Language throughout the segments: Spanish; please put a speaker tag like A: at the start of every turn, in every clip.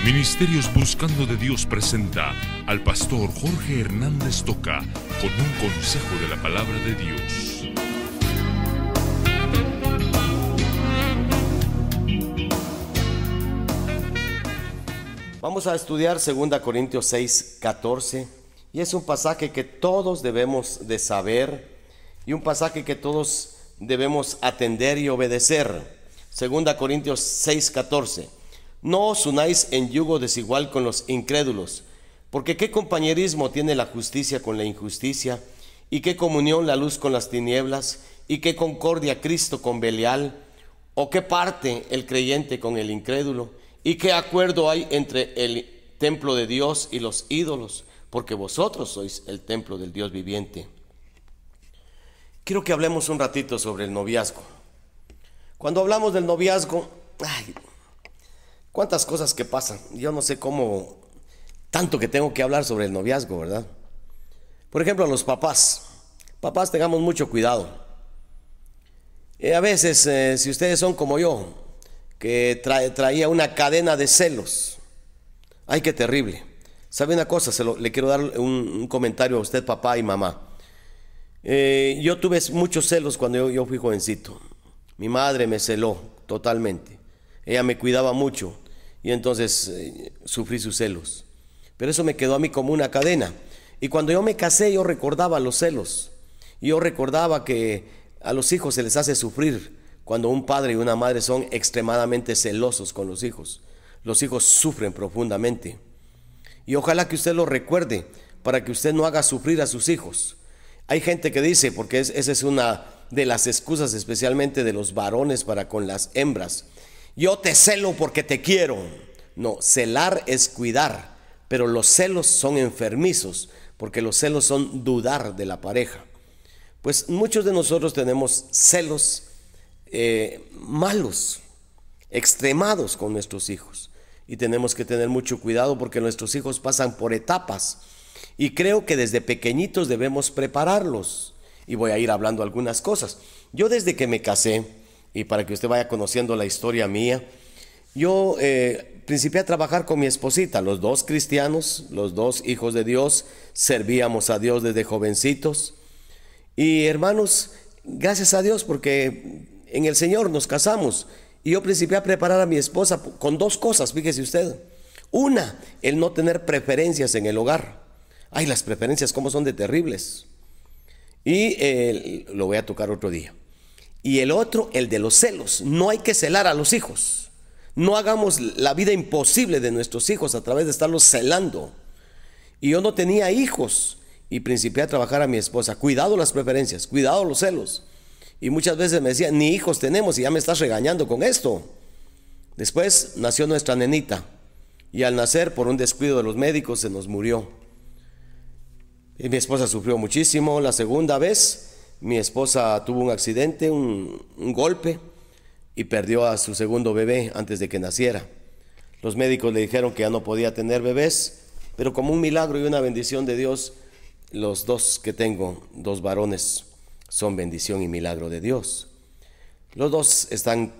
A: Ministerios Buscando de Dios presenta al pastor Jorge Hernández Toca con un consejo de la palabra de Dios.
B: Vamos a estudiar 2 Corintios 6, 14, y es un pasaje que todos debemos de saber y un pasaje que todos debemos atender y obedecer. 2 Corintios 6, 14. No os unáis en yugo desigual con los incrédulos, porque qué compañerismo tiene la justicia con la injusticia, y qué comunión la luz con las tinieblas, y qué concordia Cristo con Belial, o qué parte el creyente con el incrédulo, y qué acuerdo hay entre el templo de Dios y los ídolos, porque vosotros sois el templo del Dios viviente. Quiero que hablemos un ratito sobre el noviazgo. Cuando hablamos del noviazgo, cuántas cosas que pasan. Yo no sé cómo, tanto que tengo que hablar sobre el noviazgo, ¿verdad? Por ejemplo, a los papás. Papás, tengamos mucho cuidado. A veces, si ustedes son como yo, que traía una cadena de celos. Ay, qué terrible. ¿Sabe una cosa? Le quiero dar un comentario a usted, papá y mamá. Yo tuve muchos celos cuando yo fui jovencito. Mi madre me celó totalmente. Ella me cuidaba mucho y entonces sufrí sus celos. Pero eso me quedó a mí como una cadena. Y cuando yo me casé, yo recordaba los celos. Y yo recordaba que a los hijos se les hace sufrir cuando un padre y una madre son extremadamente celosos con los hijos. Los hijos sufren profundamente. Y ojalá que usted lo recuerde para que usted no haga sufrir a sus hijos. Hay gente que dice, porque esa es una de las excusas especialmente de los varones para con las hembras: yo te celo porque te quiero. No, celar es cuidar, pero los celos son enfermizos, porque los celos son dudar de la pareja. Pues muchos de nosotros tenemos celos malos, extremados con nuestros hijos, y tenemos que tener mucho cuidado porque nuestros hijos pasan por etapas, y creo que desde pequeñitos debemos prepararlos, y voy a ir hablando algunas cosas. Yo desde que me casé, y para que usted vaya conociendo la historia mía, yo principié a trabajar con mi esposita, los dos cristianos, los dos hijos de Dios, servíamos a Dios desde jovencitos, y hermanos, gracias a Dios porque en el Señor nos casamos, y yo principié a preparar a mi esposa con dos cosas, fíjese usted. Una, el no tener preferencias en el hogar. Ay, las preferencias cómo son de terribles. Y lo voy a tocar otro día. Y el otro, el de los celos. No hay que celar a los hijos. No hagamos la vida imposible de nuestros hijos a través de estarlos celando. Y yo no tenía hijos y principié a trabajar a mi esposa. Cuidado las preferencias, cuidado los celos. Y muchas veces me decía, ni hijos tenemos y ya me estás regañando con esto. Después nació nuestra nenita y al nacer, por un descuido de los médicos, se nos murió. Y mi esposa sufrió muchísimo. La segunda vez, mi esposa tuvo un accidente, un golpe, y perdió a su segundo bebé antes de que naciera. Los médicos le dijeron que ya no podía tener bebés, pero como un milagro y una bendición de Dios, los dos que tengo, dos varones, son bendición y milagro de Dios. Los dos están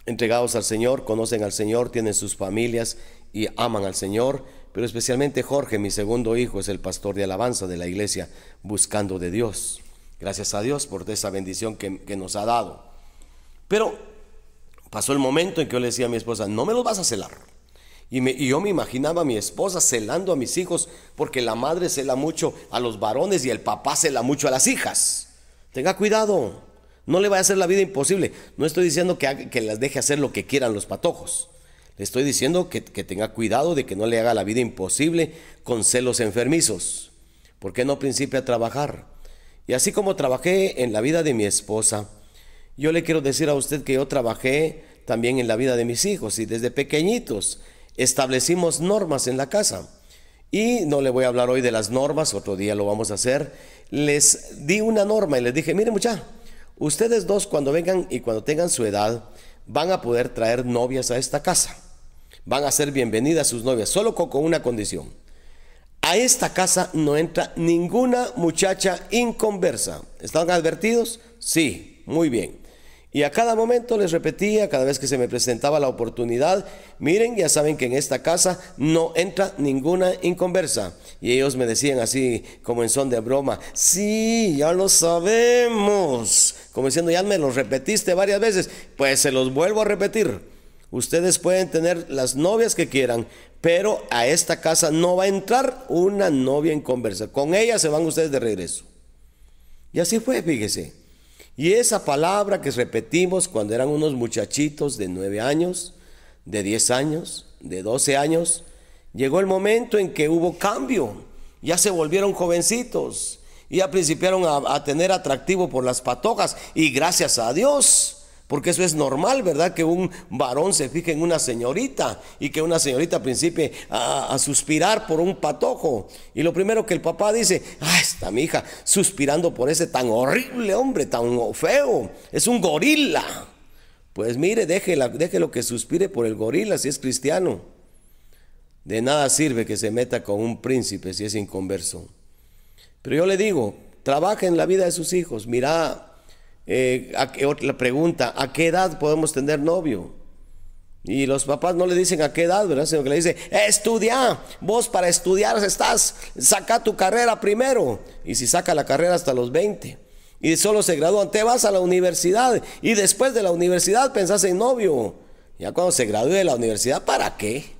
B: entregados al Señor, conocen al Señor, tienen sus familias y aman al Señor, pero especialmente Jorge, mi segundo hijo, es el pastor de alabanza de la iglesia Buscando de Dios. Gracias a Dios por esa bendición que nos ha dado. Pero pasó el momento en que yo le decía a mi esposa, no me los vas a celar. Y yo me imaginaba a mi esposa celando a mis hijos, porque la madre cela mucho a los varones y el papá cela mucho a las hijas. Tenga cuidado, no le vaya a hacer la vida imposible. No estoy diciendo que las deje hacer lo que quieran los patojos. Le estoy diciendo que tenga cuidado de que no le haga la vida imposible con celos enfermizos. ¿Por qué no principie a trabajar? Y así como trabajé en la vida de mi esposa, yo le quiero decir a usted que yo trabajé también en la vida de mis hijos, y desde pequeñitos establecimos normas en la casa. Y no le voy a hablar hoy de las normas, otro día lo vamos a hacer. Les di una norma y les dije, miren muchachos, ustedes dos cuando vengan y cuando tengan su edad, van a poder traer novias a esta casa. Van a ser bienvenidas sus novias, solo con una condición. A esta casa no entra ninguna muchacha inconversa. ¿Están advertidos? Sí, muy bien. Y a cada momento les repetía, cada vez que se me presentaba la oportunidad, miren, ya saben que en esta casa no entra ninguna inconversa. Y ellos me decían así, como en son de broma, sí, ya lo sabemos. Como diciendo, ya me lo repetiste varias veces, pues se los vuelvo a repetir. Ustedes pueden tener las novias que quieran, pero a esta casa no va a entrar una novia inconversa. Con ella se van ustedes de regreso. Y así fue, fíjese. Y esa palabra que repetimos cuando eran unos muchachitos de 9 años, de 10 años, de 12 años, llegó el momento en que hubo cambio. Ya se volvieron jovencitos y ya principiaron a tener atractivo por las patojas. Y gracias a Dios, porque eso es normal, ¿verdad? Que un varón se fije en una señorita y que una señorita principie a suspirar por un patojo. Y lo primero que el papá dice, está mi hija suspirando por ese tan horrible hombre, tan feo, es un gorila. Pues mire, déjelo que suspire por el gorila si es cristiano. De nada sirve que se meta con un príncipe si es inconverso. Pero yo le digo, trabaje en la vida de sus hijos. Mira, la pregunta, ¿a qué edad podemos tener novio? Y los papás no le dicen a qué edad, ¿verdad? Sino que le dicen, estudia, vos para estudiar estás, saca tu carrera primero. Y si saca la carrera hasta los 20 y solo se gradúan, te vas a la universidad y después de la universidad pensás en novio. Ya cuando se gradúe de la universidad, ¿para qué?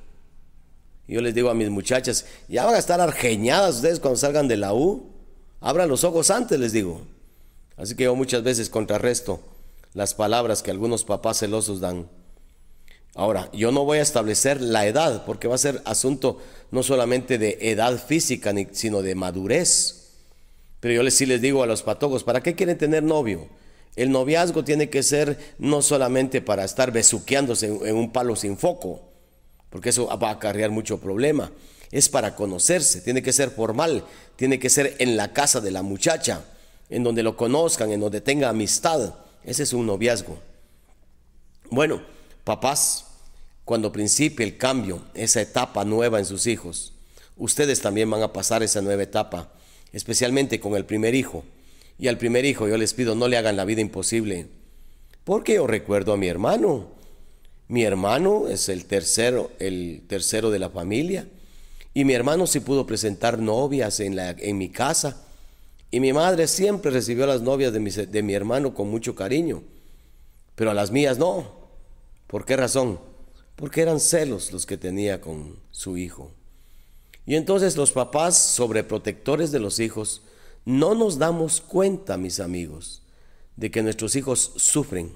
B: Yo les digo a mis muchachas, ya van a estar argeñadas ustedes cuando salgan de la U. Abran los ojos antes, les digo. Así que yo muchas veces contrarresto las palabras que algunos papás celosos dan. Ahora, yo no voy a establecer la edad, porque va a ser asunto no solamente de edad física, sino de madurez. Pero yo sí les digo a los patojos, ¿para qué quieren tener novio? El noviazgo tiene que ser no solamente para estar besuqueándose en un palo sin foco, porque eso va a acarrear mucho problema. Es para conocerse, tiene que ser formal, tiene que ser en la casa de la muchacha, en donde lo conozcan, en donde tenga amistad. Ese es un noviazgo. Bueno, papás, cuando principie el cambio, esa etapa nueva en sus hijos, ustedes también van a pasar esa nueva etapa, especialmente con el primer hijo. Y al primer hijo yo les pido, no le hagan la vida imposible, porque yo recuerdo a mi hermano. Mi hermano es el tercero de la familia, y mi hermano sí pudo presentar novias en mi casa. Y mi madre siempre recibió a las novias de mi hermano con mucho cariño, pero a las mías no. ¿Por qué razón? Porque eran celos los que tenía con su hijo. Y entonces los papás, sobreprotectores de los hijos, no nos damos cuenta, mis amigos, de que nuestros hijos sufren.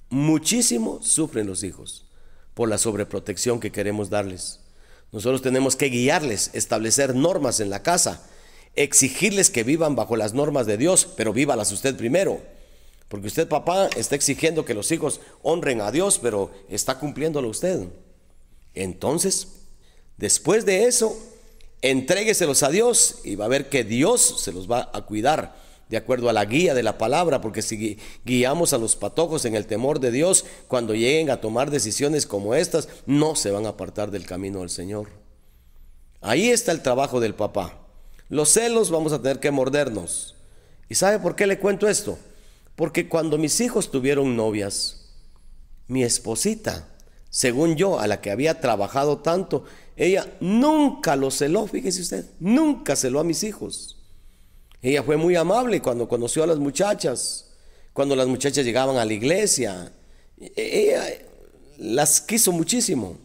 B: Muchísimo sufren los hijos por la sobreprotección que queremos darles. Nosotros tenemos que guiarles, establecer normas en la casa, exigirles que vivan bajo las normas de Dios, pero vívalas usted primero, porque usted, papá, está exigiendo que los hijos honren a Dios, pero está cumpliéndolo usted. Entonces, después de eso, entrégueselos a Dios y va a ver que Dios se los va a cuidar de acuerdo a la guía de la palabra, porque si guiamos a los patojos en el temor de Dios, cuando lleguen a tomar decisiones como estas, no se van a apartar del camino del Señor. Ahí está el trabajo del papá. Los celos vamos a tener que mordernos. ¿Y sabe por qué le cuento esto? Porque cuando mis hijos tuvieron novias, mi esposita, según yo, a la que había trabajado tanto, ella nunca lo celó, fíjese usted, nunca celó a mis hijos. Ella fue muy amable cuando conoció a las muchachas, cuando las muchachas llegaban a la iglesia. Ella las quiso muchísimo.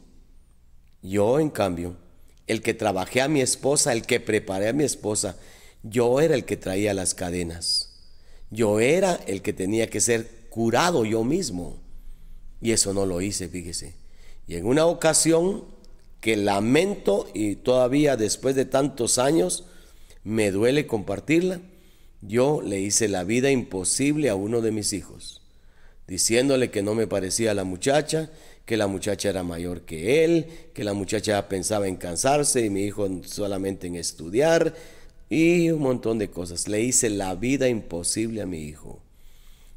B: Yo, en cambio, el que trabajé a mi esposa, el que preparé a mi esposa, yo era el que traía las cadenas. Yo era el que tenía que ser curado yo mismo. Y eso no lo hice, fíjese. Y en una ocasión que lamento, y todavía después de tantos años me duele compartirla, yo le hice la vida imposible a uno de mis hijos, diciéndole que no me parecía a la muchacha, que la muchacha era mayor que él, que la muchacha pensaba en cansarse y mi hijo solamente en estudiar y un montón de cosas. Le hice la vida imposible a mi hijo.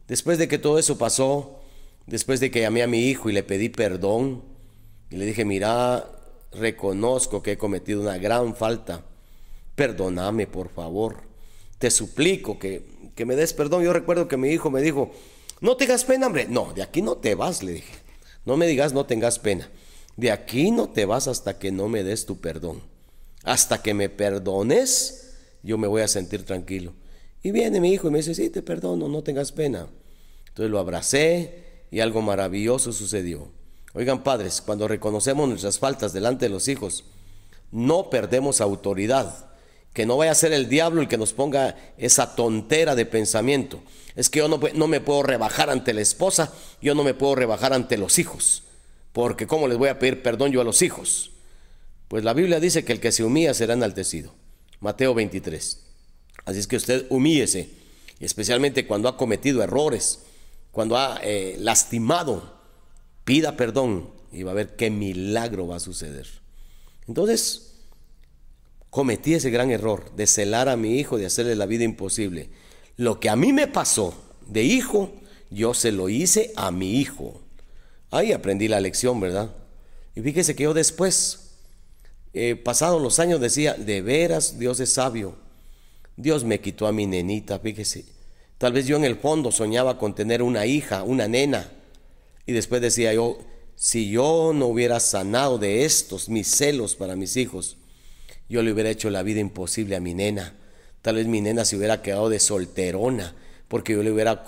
B: Después de que todo eso pasó, después de que llamé a mi hijo y le pedí perdón y le dije, mira, reconozco que he cometido una gran falta, perdóname por favor, te suplico que me des perdón. Yo recuerdo que mi hijo me dijo, No tengas pena, hombre. No, de aquí no te vas, le dije. No me digas no tengas pena. De aquí no te vas hasta que no me des tu perdón. Hasta que me perdones, yo me voy a sentir tranquilo. Y viene mi hijo y me dice, sí, te perdono, no tengas pena. Entonces lo abracé y algo maravilloso sucedió. Oigan, padres, cuando reconocemos nuestras faltas delante de los hijos, no perdemos autoridad. Que no vaya a ser el diablo el que nos ponga esa tontera de pensamiento. Es que yo no me puedo rebajar ante la esposa, yo no me puedo rebajar ante los hijos. Porque ¿cómo les voy a pedir perdón yo a los hijos? Pues la Biblia dice que el que se humilla será enaltecido. Mateo 23. Así es que usted humíllese, especialmente cuando ha cometido errores, cuando ha lastimado, pida perdón y va a ver qué milagro va a suceder. Entonces, cometí ese gran error de celar a mi hijo, de hacerle la vida imposible. Lo que a mí me pasó de hijo, yo se lo hice a mi hijo. Ahí aprendí la lección, ¿verdad? Y fíjese que yo después, pasados los años, decía, de veras Dios es sabio. Dios me quitó a mi nenita, fíjese. Tal vez yo en el fondo soñaba con tener una hija, una nena. Y después decía yo, si yo no hubiera sanado de estos mis celos para mis hijos, yo le hubiera hecho la vida imposible a mi nena. Tal vez mi nena se hubiera quedado de solterona, porque yo le hubiera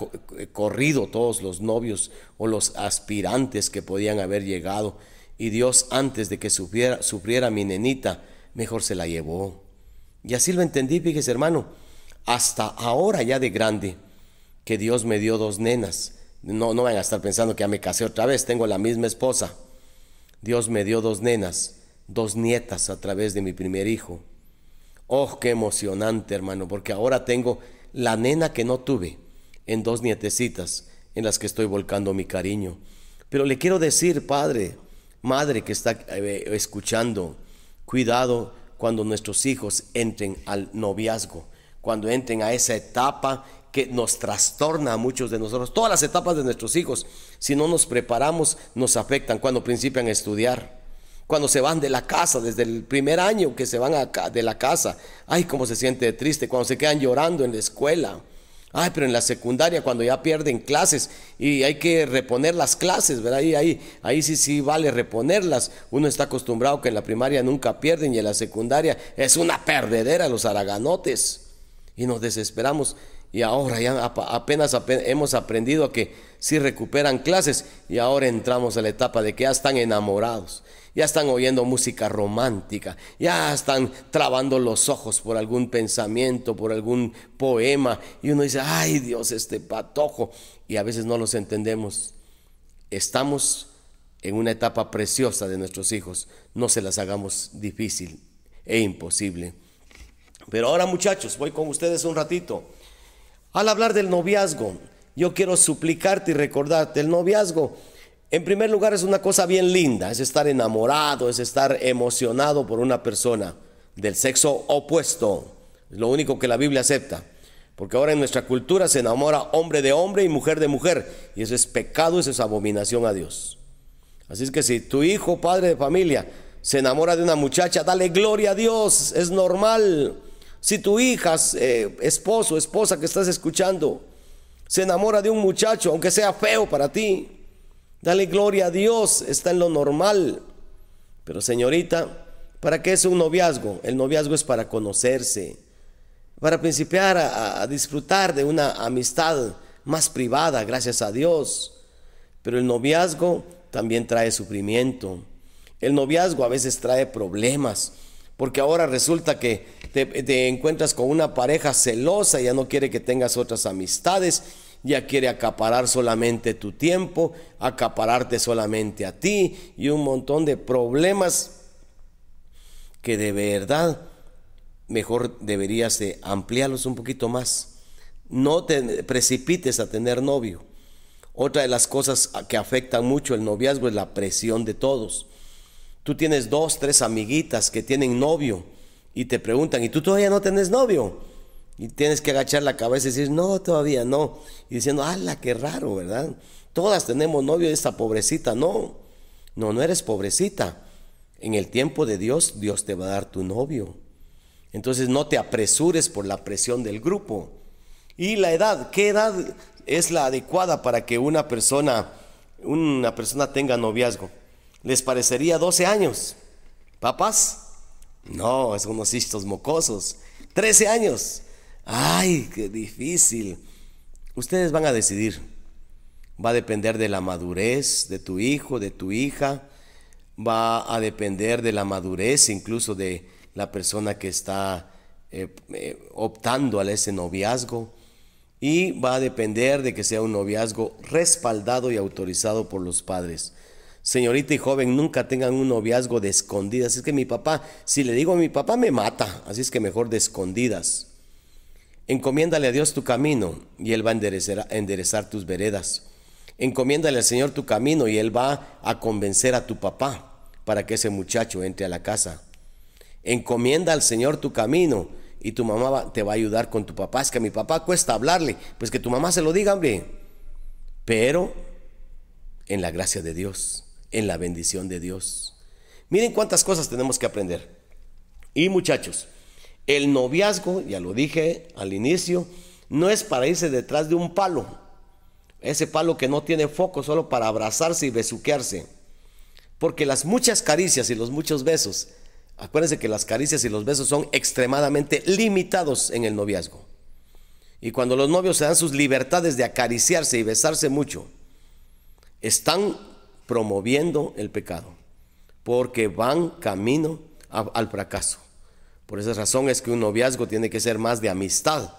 B: corrido todos los novios o los aspirantes que podían haber llegado. Y Dios, antes de que sufriera mi nenita, mejor se la llevó. Y así lo entendí, fíjese hermano, hasta ahora ya de grande, que Dios me dio dos nenas. No van a estar pensando que ya me casé otra vez, tengo la misma esposa. Dios me dio dos nenas, dos nietas a través de mi primer hijo. Oh, qué emocionante, hermano, porque ahora tengo la nena que no tuve en dos nietecitas en las que estoy volcando mi cariño. Pero le quiero decir, padre, madre que está escuchando, cuidado cuando nuestros hijos entren al noviazgo, cuando entren a esa etapa que nos trastorna a muchos de nosotros. Todas las etapas de nuestros hijos, si no nos preparamos, nos afectan. Cuando principian a estudiar, cuando se van de la casa, desde el primer año que se van de la casa, ay, cómo se siente triste, cuando se quedan llorando en la escuela, ay, pero en la secundaria, cuando ya pierden clases y hay que reponer las clases, ¿verdad? Ahí sí vale reponerlas. Uno está acostumbrado que en la primaria nunca pierden y en la secundaria es una perdedera, los haraganotes, y nos desesperamos. Y ahora ya apenas hemos aprendido a que sí recuperan clases, y ahora entramos a la etapa de que ya están enamorados, ya están oyendo música romántica, ya están trabando los ojos por algún pensamiento, por algún poema, y uno dice, ay Dios, este patojo, y a veces no los entendemos. Estamos en una etapa preciosa de nuestros hijos, no se las hagamos difícil e imposible. Pero ahora, muchachos, voy con ustedes un ratito. Al hablar del noviazgo, yo quiero suplicarte y recordarte, el noviazgo, en primer lugar, es una cosa bien linda, es estar enamorado, es estar emocionado por una persona del sexo opuesto. Es lo único que la Biblia acepta, porque ahora en nuestra cultura se enamora hombre de hombre y mujer de mujer, y eso es pecado, eso es abominación a Dios. Así es que si tu hijo, padre de familia, se enamora de una muchacha, dale gloria a Dios, es normal. Si tu hija, esposo, esposa que estás escuchando, se enamora de un muchacho, aunque sea feo para ti, dale gloria a Dios, está en lo normal. Pero señorita, ¿para qué es un noviazgo? El noviazgo es para conocerse, para principiar a disfrutar de una amistad más privada, gracias a Dios. Pero el noviazgo también trae sufrimiento. El noviazgo a veces trae problemas, porque ahora resulta que te encuentras con una pareja celosa, ya no quiere que tengas otras amistades, ya quiere acaparar solamente tu tiempo, acapararte solamente a ti, y un montón de problemas que de verdad mejor deberías de ampliarlos un poquito más. No te precipites a tener novio. Otra de las cosas que afectan mucho el noviazgo es la presión de todos. Tú tienes 2, 3 amiguitas que tienen novio y te preguntan, ¿y tú todavía no tienes novio? Y tienes que agachar la cabeza y decir, no, todavía no. Y diciendo, ¡hala, qué raro!, ¿verdad? Todas tenemos novio, esta pobrecita no. No eres pobrecita. En el tiempo de Dios, Dios te va a dar tu novio. Entonces no te apresures por la presión del grupo. Y la edad, ¿qué edad es la adecuada para que una persona tenga noviazgo? ¿Les parecería 12 años? ¿Papás? No, es unos histos mocosos. 13 años. Ay, qué difícil. Ustedes van a decidir. Va a depender de la madurez de tu hijo, de tu hija. Va a depender de la madurez incluso de la persona que está optando a ese noviazgo. Y va a depender de que sea un noviazgo respaldado y autorizado por los padres. Señorita y joven, nunca tengan un noviazgo de escondidas. Es que mi papá, si le digo a mi papá me mata, así es que mejor de escondidas. Encomiéndale a Dios tu camino y Él va a enderezar tus veredas. Encomiéndale al Señor tu camino y Él va a convencer a tu papá para que ese muchacho entre a la casa. Encomienda al Señor tu camino y tu mamá te va a ayudar con tu papá. Es que a mi papá cuesta hablarle, pues que tu mamá se lo diga, hombre. Pero en la gracia de Dios, en la bendición de Dios. Miren cuántas cosas tenemos que aprender. Y muchachos, el noviazgo, ya lo dije al inicio, no es para irse detrás de un palo. Ese palo que no tiene foco, solo para abrazarse y besuquearse. Porque las muchas caricias y los muchos besos, acuérdense que las caricias y los besos son extremadamente limitados en el noviazgo. Y cuando los novios se dan sus libertades de acariciarse y besarse mucho, están promoviendo el pecado, porque van camino al fracaso. Por esa razón es que un noviazgo tiene que ser más de amistad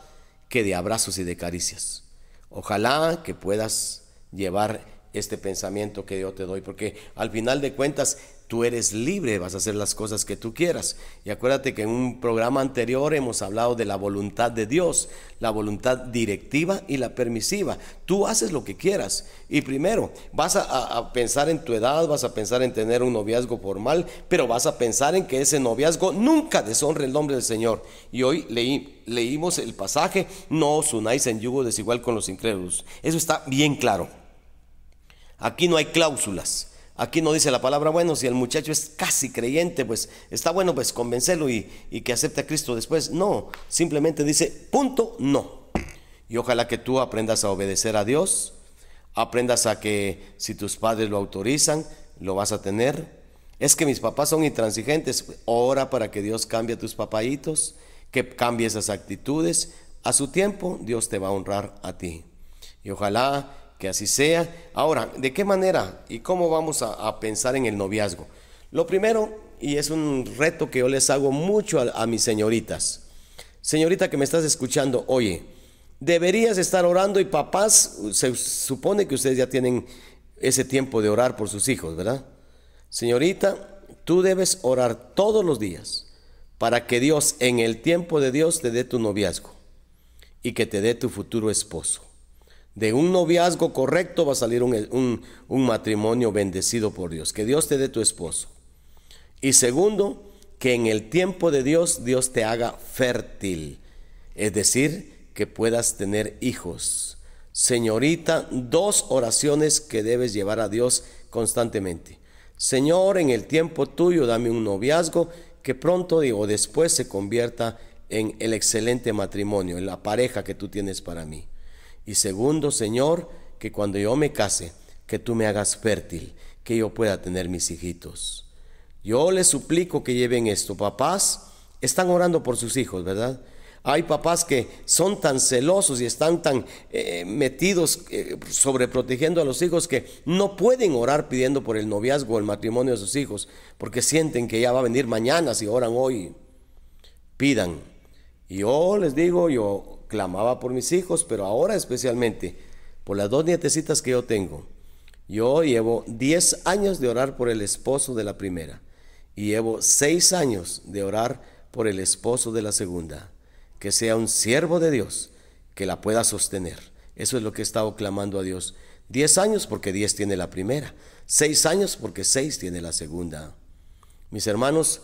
B: que de abrazos y de caricias. Ojalá que puedas llevar este pensamiento que yo te doy, porque al final de cuentas tú eres libre, vas a hacer las cosas que tú quieras. Y acuérdate que en un programa anterior hemos hablado de la voluntad de Dios, la voluntad directiva y la permisiva. Tú haces lo que quieras. Y primero, vas a pensar en tu edad, vas a pensar en tener un noviazgo formal, pero vas a pensar en que ese noviazgo nunca deshonre el nombre del Señor. Y hoy leímos el pasaje, no os unáis en yugo desigual con los incrédulos. Eso está bien claro. Aquí no hay cláusulas. Aquí no dice la palabra, bueno, si el muchacho es casi creyente, pues está bueno, pues convencerlo y que acepte a Cristo después. No, simplemente dice, punto, no. Y ojalá que tú aprendas a obedecer a Dios, aprendas a que si tus padres lo autorizan, lo vas a tener. Es que mis papás son intransigentes, ora para que Dios cambie a tus papayitos, que cambie esas actitudes. A su tiempo, Dios te va a honrar a ti. Y ojalá que así sea. Ahora, ¿de qué manera y cómo vamos a pensar en el noviazgo? Lo primero, y es un reto que yo les hago mucho a mis señoritas. Señorita que me estás escuchando, oye, deberías estar orando y papás, se supone que ustedes ya tienen ese tiempo de orar por sus hijos, ¿verdad? Señorita, tú debes orar todos los días para que Dios, en el tiempo de Dios, te dé tu noviazgo y que te dé tu futuro esposo. De un noviazgo correcto va a salir un matrimonio bendecido por Dios. Que Dios te dé tu esposo. Y segundo, que en el tiempo de Dios, Dios te haga fértil. Es decir, que puedas tener hijos. Señorita, 2 oraciones que debes llevar a Dios constantemente. Señor, en el tiempo tuyo, dame un noviazgo que pronto o después se convierta en el excelente matrimonio, en la pareja que tú tienes para mí. Y segundo, Señor, que cuando yo me case, que tú me hagas fértil, que yo pueda tener mis hijitos. Yo les suplico que lleven esto. Papás están orando por sus hijos, ¿verdad? Hay papás que son tan celosos y están tan metidos sobreprotegiendo a los hijos que no pueden orar pidiendo por el noviazgo o el matrimonio de sus hijos, porque sienten que ya va a venir mañana si oran hoy. Pidan. Y yo les digo, yo clamaba por mis hijos, pero ahora especialmente por las 2 nietecitas que yo tengo. Yo llevo 10 años de orar por el esposo de la primera y llevo 6 años de orar por el esposo de la segunda. Que sea un siervo de Dios, que la pueda sostener. Eso es lo que he estado clamando a Dios. 10 años porque 10 tiene la primera, 6 años porque 6 tiene la segunda. Mis hermanos,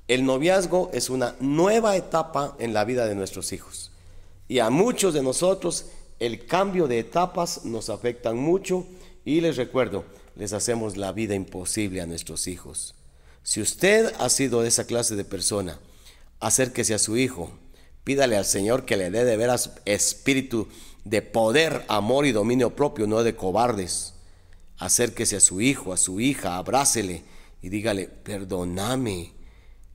B: el noviazgo es una nueva etapa en la vida de nuestros hijos. Y a muchos de nosotros el cambio de etapas nos afectan mucho y les recuerdo, les hacemos la vida imposible a nuestros hijos. Si usted ha sido de esa clase de persona, acérquese a su hijo, Pídale al Señor que le dé de veras espíritu de poder, amor y dominio propio, no de cobardes. Acérquese a su hijo, a su hija, abrácele y dígale: perdóname,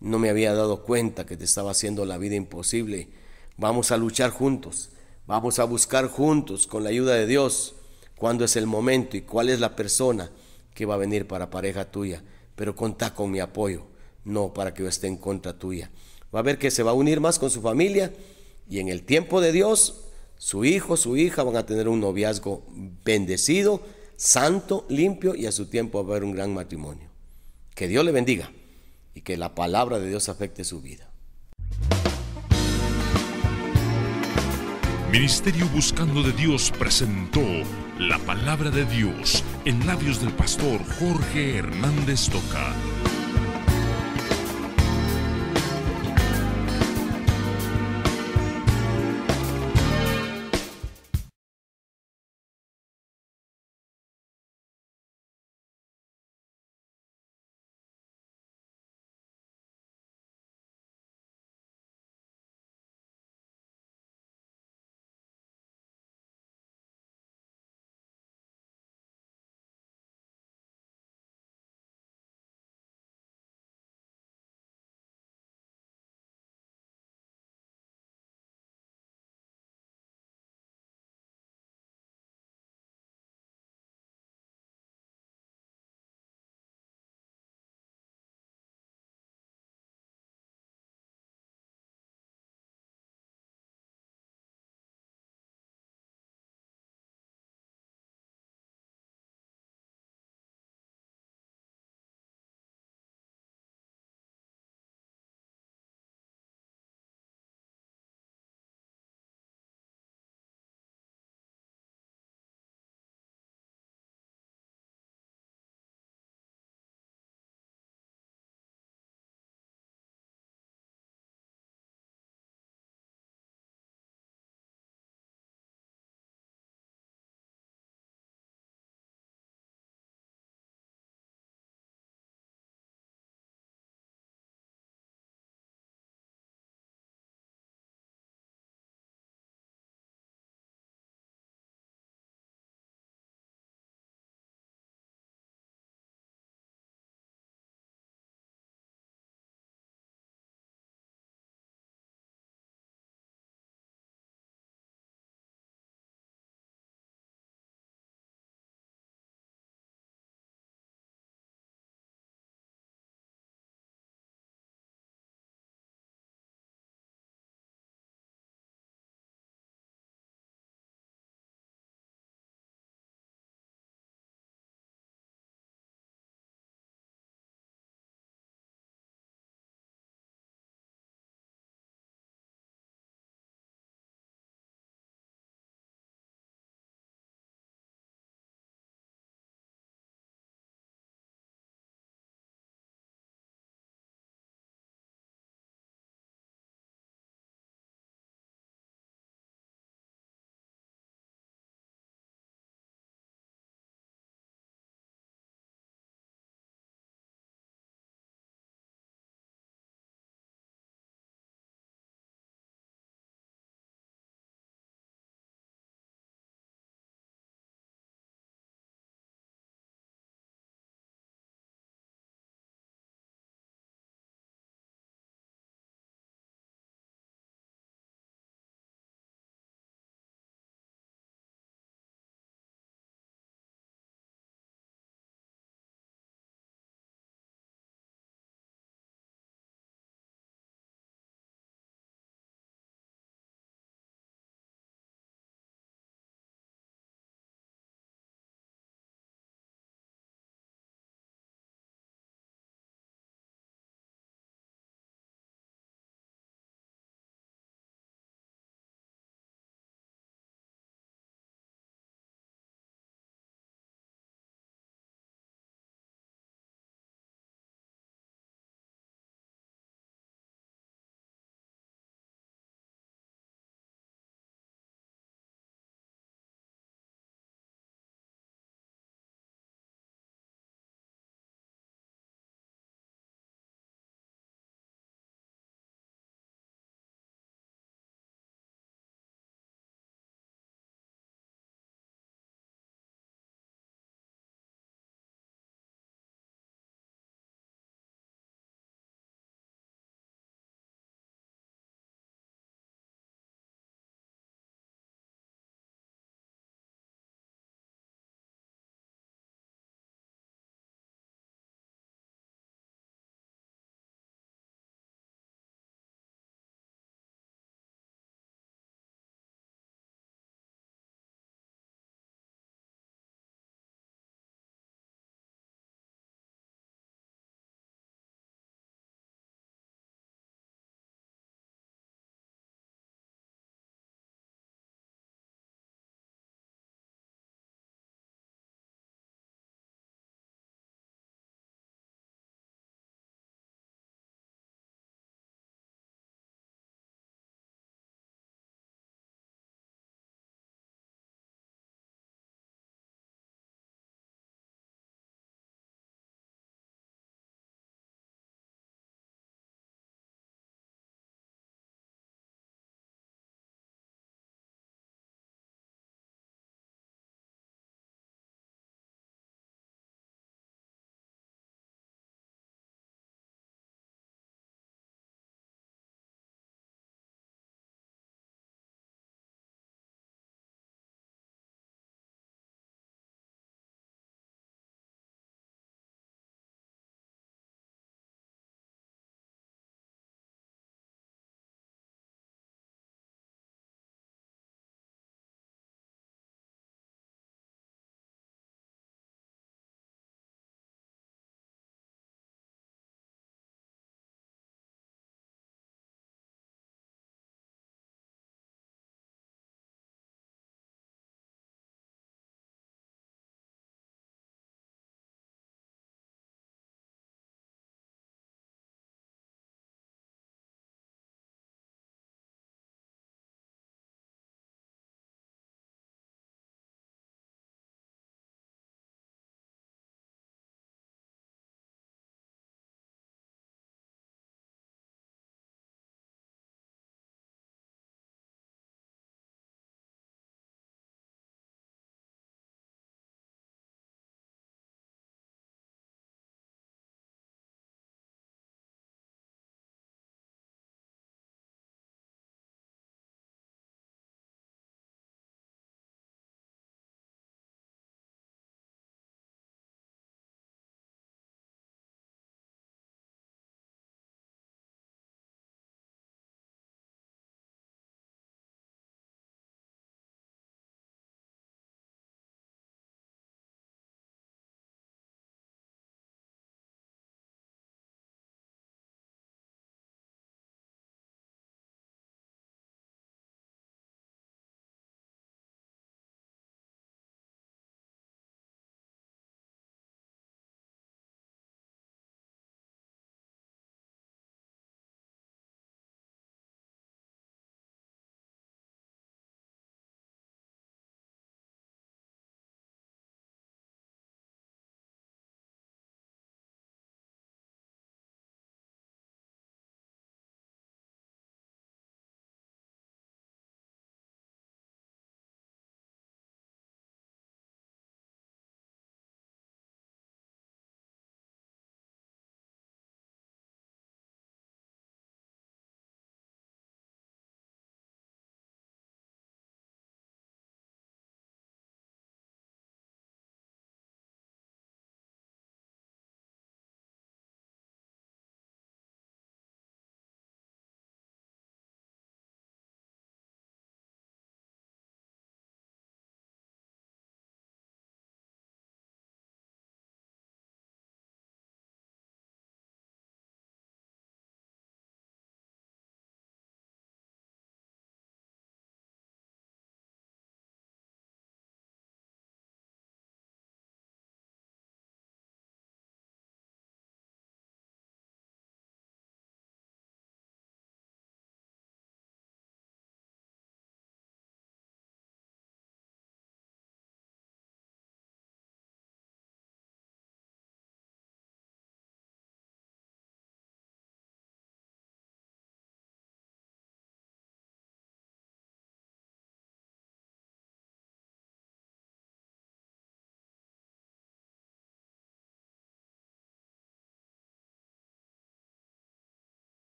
B: no me había dado cuenta que te estaba haciendo la vida imposible. Vamos a luchar juntos, vamos a buscar juntos con la ayuda de Dios cuándo es el momento y cuál es la persona que va a venir para pareja tuya. Pero contá con mi apoyo, no para que yo esté en contra tuya. Va a ver que se va a unir más con su familia y en el tiempo de Dios, su hijo, su hija van a tener un noviazgo bendecido, santo, limpio, y a su tiempo va a haber un gran matrimonio. Que Dios le bendiga y que la palabra de Dios afecte su vida.
A: Ministerio Buscando de Dios presentó la palabra de Dios en labios del pastor Jorge Hernández Toca.